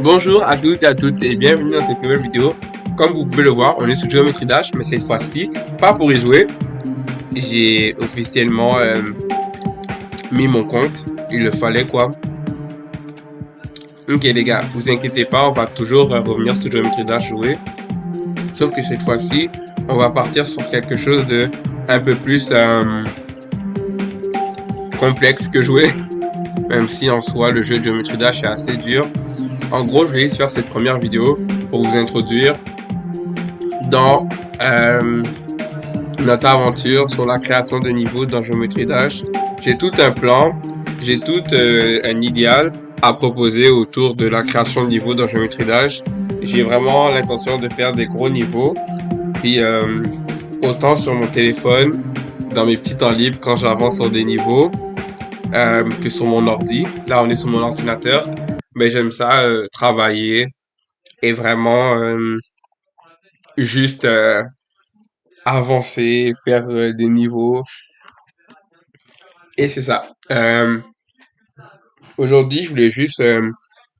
Bonjour à tous et à toutes et bienvenue dans cette nouvelle vidéo. Comme vous pouvez le voir, on est sur Geometry Dash, mais cette fois-ci, pas pour y jouer. J'ai officiellement mis mon compte. Il le fallait quoi. Ok les gars, vous inquiétez pas, on va toujours revenir sur Geometry Dash jouer. Sauf que cette fois-ci, on va partir sur quelque chose de un peu plus complexe que jouer. Même si en soi, le jeu de Geometry Dash est assez dur. En gros, je vais juste faire cette première vidéo pour vous introduire dans notre aventure sur la création de niveaux dans Geometry Dash. J'ai tout un plan, j'ai tout un idéal à proposer autour de la création de niveaux dans Geometry Dash. J'ai vraiment l'intention de faire des gros niveaux, puis autant sur mon téléphone, dans mes petits temps libres quand j'avance sur des niveaux, que sur mon ordi. Là, on est sur mon ordinateur, mais j'aime ça travailler et vraiment juste avancer, faire des niveaux. Et c'est ça. Aujourd'hui, je voulais juste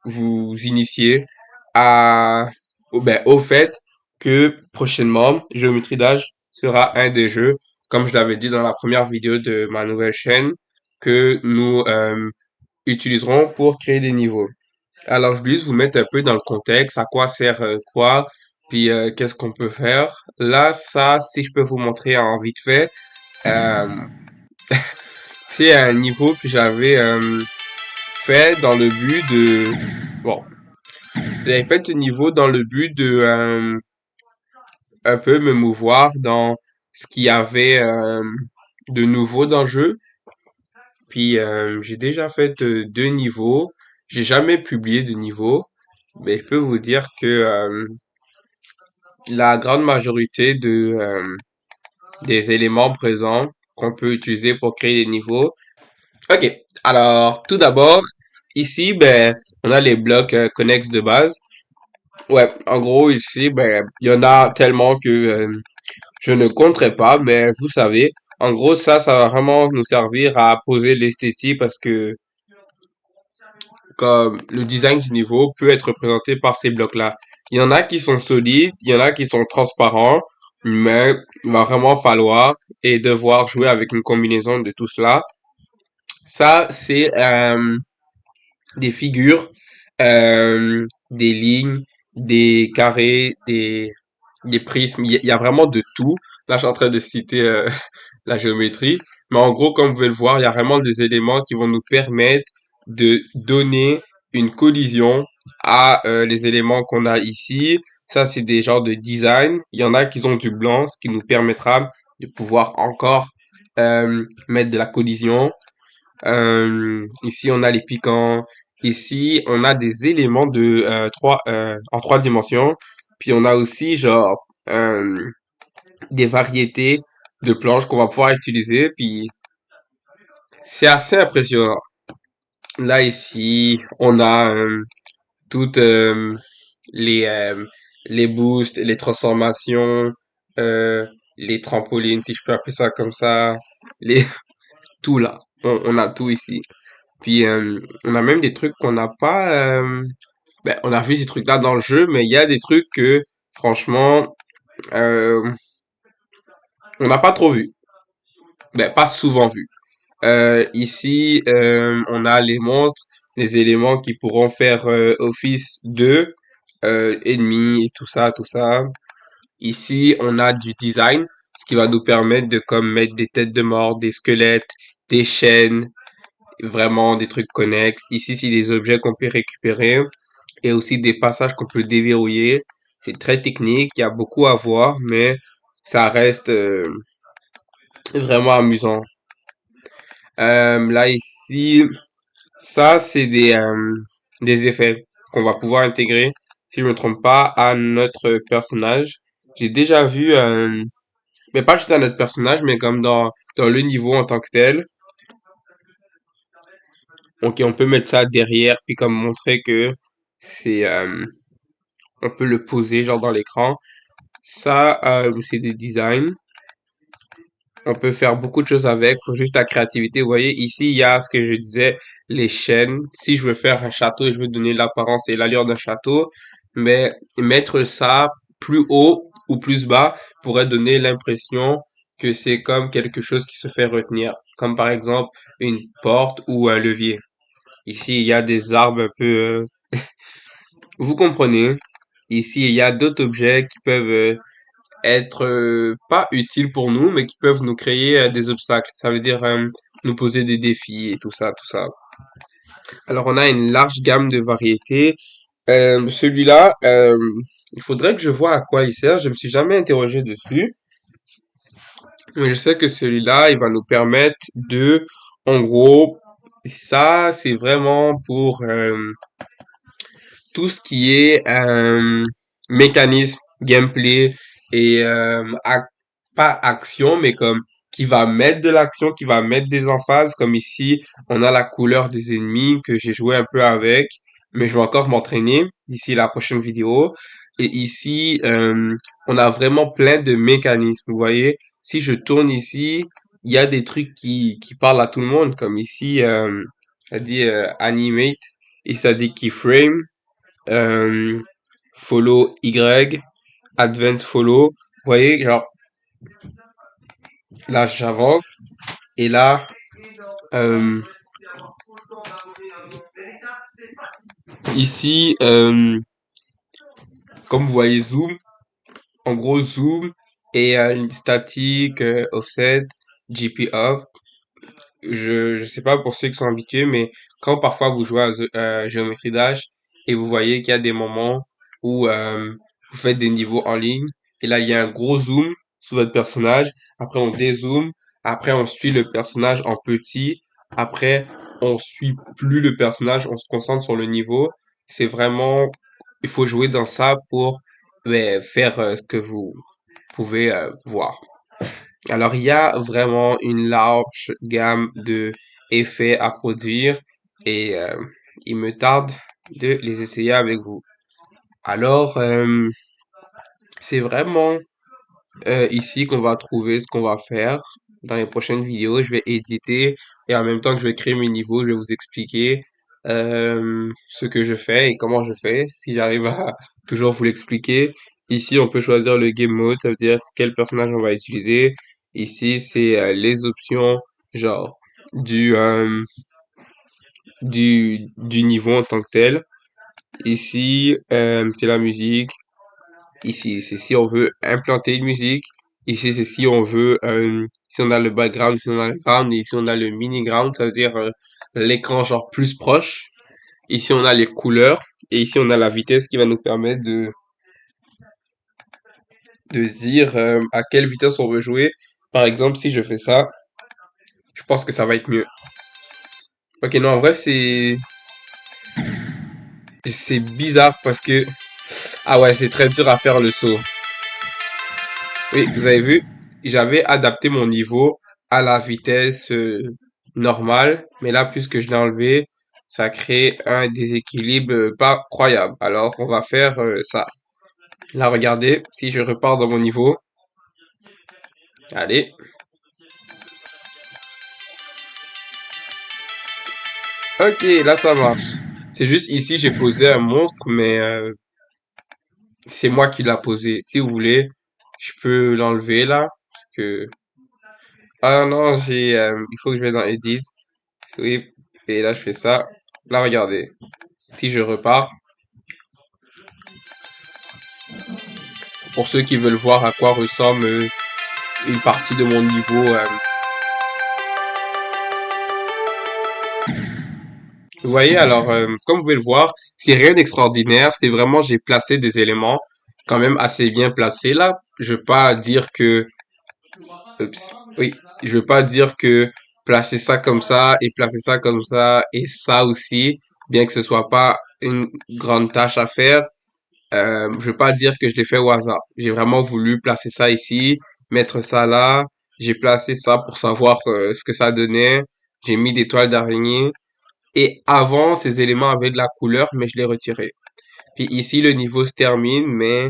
vous initier au fait que prochainement, Géométrie d'âge sera un des jeux, comme je l'avais dit dans la première vidéo de ma nouvelle chaîne, que nous utiliserons pour créer des niveaux. Alors, je vais juste vous mettre un peu dans le contexte, à quoi sert quoi, puis qu'est-ce qu'on peut faire. Là, ça, si je peux vous montrer en vite fait, euh, c'est un niveau que j'avais fait dans le but de... Bon, j'avais fait ce niveau dans le but de un peu me mouvoir dans ce qu'il y avait de nouveau dans le jeu. Puis j'ai déjà fait deux niveaux. J'ai jamais publié de niveau, mais je peux vous dire que la grande majorité des éléments présents qu'on peut utiliser pour créer des niveaux. Ok, alors tout d'abord, ici, ben, on a les blocs connexes de base. Ouais, en gros, ici, ben, il y en a tellement que je ne compterai pas, mais vous savez, en gros, ça va vraiment nous servir à poser l'esthétique parce que comme le design du niveau peut être représenté par ces blocs-là. Il y en a qui sont solides, il y en a qui sont transparents, mais il va vraiment falloir et devoir jouer avec une combinaison de tout cela. Ça, c'est des figures, des lignes, des carrés, des prismes. Il y a vraiment de tout. Là, je suis en train de citer la géométrie. Mais en gros, comme vous pouvez le voir, il y a vraiment des éléments qui vont nous permettre de donner une collision à les éléments qu'on a ici. Ça, c'est des genres de design. Il y en a qui ont du blanc, ce qui nous permettra de pouvoir encore mettre de la collision. Ici, on a les piquants. Ici, on a des éléments de en trois dimensions. Puis on a aussi genre des variétés de planches qu'on va pouvoir utiliser. Puis c'est assez impressionnant. Là ici, on a toutes les euh, les boosts, les transformations, euh, les trampolines, si je peux appeler ça comme ça, les tout là. On a tout ici. Puis on a même des trucs qu'on n'a pas. Ben, on a vu ces trucs-là dans le jeu, mais il y a des trucs que franchement euh, on n'a pas trop vu. Ben, pas souvent vu. Ici, on a les monstres, les éléments qui pourront faire office de ennemis et tout ça, tout ça. Ici, on a du design, ce qui va nous permettre de comme mettre des têtes de mort, des squelettes, des chaînes, vraiment des trucs connexes. Ici, c'est des objets qu'on peut récupérer et aussi des passages qu'on peut déverrouiller. C'est très technique, il y a beaucoup à voir, mais ça reste vraiment amusant. Là ici, ça c'est des effets qu'on va pouvoir intégrer, si je me trompe pas, à notre personnage. J'ai déjà vu, mais pas juste à notre personnage, mais comme dans le niveau en tant que tel. Ok, on peut mettre ça derrière, puis comme montrer que c'est, on peut le poser genre dans l'écran. Ça, c'est des designs. On peut faire beaucoup de choses avec, faut juste la créativité. Vous voyez, ici, il y a ce que je disais, les chaînes. Si je veux faire un château et je veux donner l'apparence et l'allure d'un château, mais mettre ça plus haut ou plus bas pourrait donner l'impression que c'est comme quelque chose qui se fait retenir. Comme par exemple une porte ou un levier. Ici, il y a des arbres un peu, vous comprenez. Ici, il y a d'autres objets qui peuvent être pas utiles pour nous, mais qui peuvent nous créer des obstacles. Ça veut dire nous poser des défis et tout ça, tout ça. Alors, on a une large gamme de variétés. Celui-là, il faudrait que je vois à quoi il sert. Je me suis jamais interrogé dessus, mais je sais que celui-là, il va nous permettre de, en gros, ça, c'est vraiment pour tout ce qui est mécanisme, gameplay et pas action, mais comme qui va mettre de l'action, qui va mettre des emphases. Comme ici, on a la couleur des ennemis que j'ai joué un peu avec, mais je vais encore m'entraîner d'ici la prochaine vidéo. Et ici, on a vraiment plein de mécanismes. Vous voyez, si je tourne ici, il y a des trucs qui parlent à tout le monde, comme ici, ça dit animate, et ça dit keyframe, euh, follow Y, advance follow. Vous voyez, genre, là, j'avance. Et là, euh, ici, comme vous voyez, zoom. En gros, zoom et une statique, offset, GP off. Je sais pas pour ceux qui sont habitués, mais quand parfois vous jouez à Géométrie Dash et vous voyez qu'il y a des moments où vous faites des niveaux en ligne, et là il y a un gros zoom sur votre personnage, après on dézoome, après on suit le personnage en petit, après on suit plus le personnage, on se concentre sur le niveau. C'est vraiment, il faut jouer dans ça pour faire ce que vous pouvez voir. Alors, il y a vraiment une large gamme de effets à produire et il me tarde de les essayer avec vous. Alors, c'est vraiment ici qu'on va trouver ce qu'on va faire. Dans les prochaines vidéos, je vais éditer et en même temps que je vais créer mes niveaux, je vais vous expliquer ce que je fais et comment je fais, si j'arrive à toujours vous l'expliquer. Ici, on peut choisir le game mode, ça veut dire quel personnage on va utiliser. Ici, c'est les options genre du, euh, du niveau en tant que tel. Ici, c'est la musique. Ici, c'est si on veut implanter une musique. Ici, c'est si on veut, si on a le background, si on a le ground, et ici on a le mini ground, ça veut dire l'écran genre plus proche. Ici, on a les couleurs, et ici, on a la vitesse qui va nous permettre de dire à quelle vitesse on veut jouer. Par exemple, si je fais ça, je pense que ça va être mieux. Ok, non, en vrai, c'est bizarre parce que, ah ouais, c'est très dur à faire le saut. Oui, vous avez vu, j'avais adapté mon niveau à la vitesse normale, mais là, puisque je l'ai enlevé, ça crée un déséquilibre pas croyable. Alors, on va faire ça. Là, regardez, si je repars dans mon niveau, allez, ok, là, ça marche. C'est juste ici, j'ai posé un monstre, mais c'est moi qui l'a posé. Si vous voulez, je peux l'enlever là, parce que... Ah non, il faut que je vais dans Edit, Sweep, et là, je fais ça. Là, regardez. Si je repars, pour ceux qui veulent voir à quoi ressemble une partie de mon niveau. Vous voyez, alors, comme vous pouvez le voir, c'est rien d'extraordinaire. C'est vraiment, j'ai placé des éléments quand même assez bien placés là. Je veux pas dire que, oups, oui, je veux pas dire que placer ça comme ça et placer ça comme ça et ça aussi, bien que ce soit pas une grande tâche à faire. Je veux pas dire que je l'ai fait au hasard. J'ai vraiment voulu placer ça ici, mettre ça là. J'ai placé ça pour savoir ce que ça donnait. J'ai mis des toiles d'araignée. Et avant, ces éléments avaient de la couleur, mais je l'ai retiré. Puis ici, le niveau se termine, mais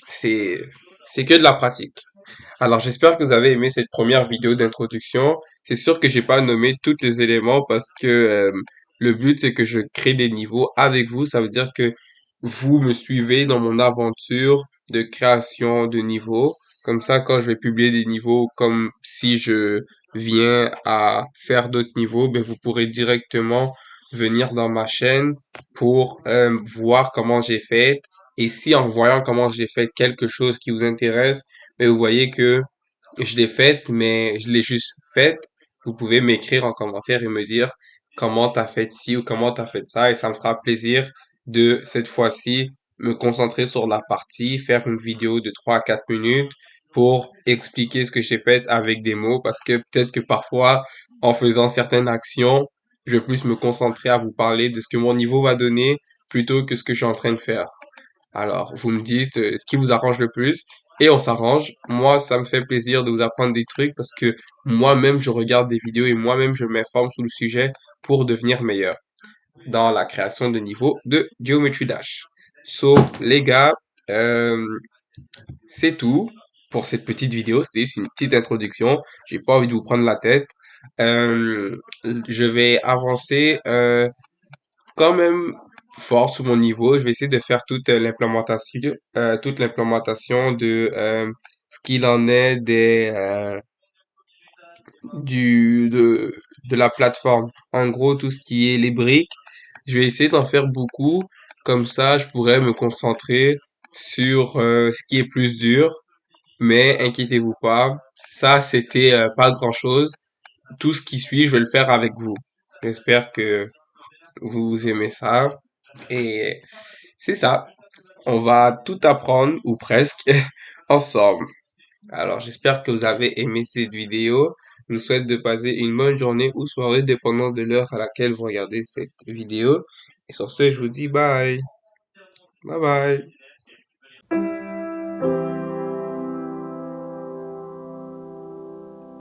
c'est c'est que de la pratique. Alors j'espère que vous avez aimé cette première vidéo d'introduction. C'est sûr que j'ai pas nommé tous les éléments parce que le but c'est que je crée des niveaux avec vous. Ça veut dire que vous me suivez dans mon aventure de création de niveaux. Comme ça, quand je vais publier des niveaux, comme si je viens à faire d'autres niveaux, ben vous pourrez directement venir dans ma chaîne pour voir comment j'ai fait. Et si en voyant comment j'ai fait quelque chose qui vous intéresse, mais vous voyez que je l'ai faite, mais je l'ai juste faite. Vous pouvez m'écrire en commentaire et me dire comment t'as fait ci ou comment t'as fait ça et ça me fera plaisir de cette fois-ci me concentrer sur la partie, faire une vidéo de 3 à 4 minutes pour expliquer ce que j'ai fait avec des mots parce que peut-être que parfois en faisant certaines actions, je vais plus me concentrer à vous parler de ce que mon niveau va donner plutôt que ce que je suis en train de faire. Alors, vous me dites ce qui vous arrange le plus et on s'arrange. Moi, ça me fait plaisir de vous apprendre des trucs parce que moi-même, je regarde des vidéos et moi-même, je m'informe sur le sujet pour devenir meilleur dans la création de niveaux de Geometry Dash. So, les gars, euh, c'est tout pour cette petite vidéo. C'était juste une petite introduction. J'ai pas envie de vous prendre la tête. Euh, je vais avancer. Quand même fort sur mon niveau. Je vais essayer de faire toute l'implémentation de ce qu'il en est de la plateforme. En gros, tout ce qui est les briques, je vais essayer d'en faire beaucoup. Comme ça, je pourrais me concentrer sur ce qui est plus dur. Mais inquiétez-vous pas, ça c'était pas grand-chose. Tout ce qui suit, je vais le faire avec vous. J'espère que vous aimez ça. Et c'est ça. On va tout apprendre, ou presque, ensemble. Alors, j'espère que vous avez aimé cette vidéo. Je vous souhaite de passer une bonne journée ou soirée, dépendant de l'heure à laquelle vous regardez cette vidéo. Et sur ce, je vous dis bye. Bye bye.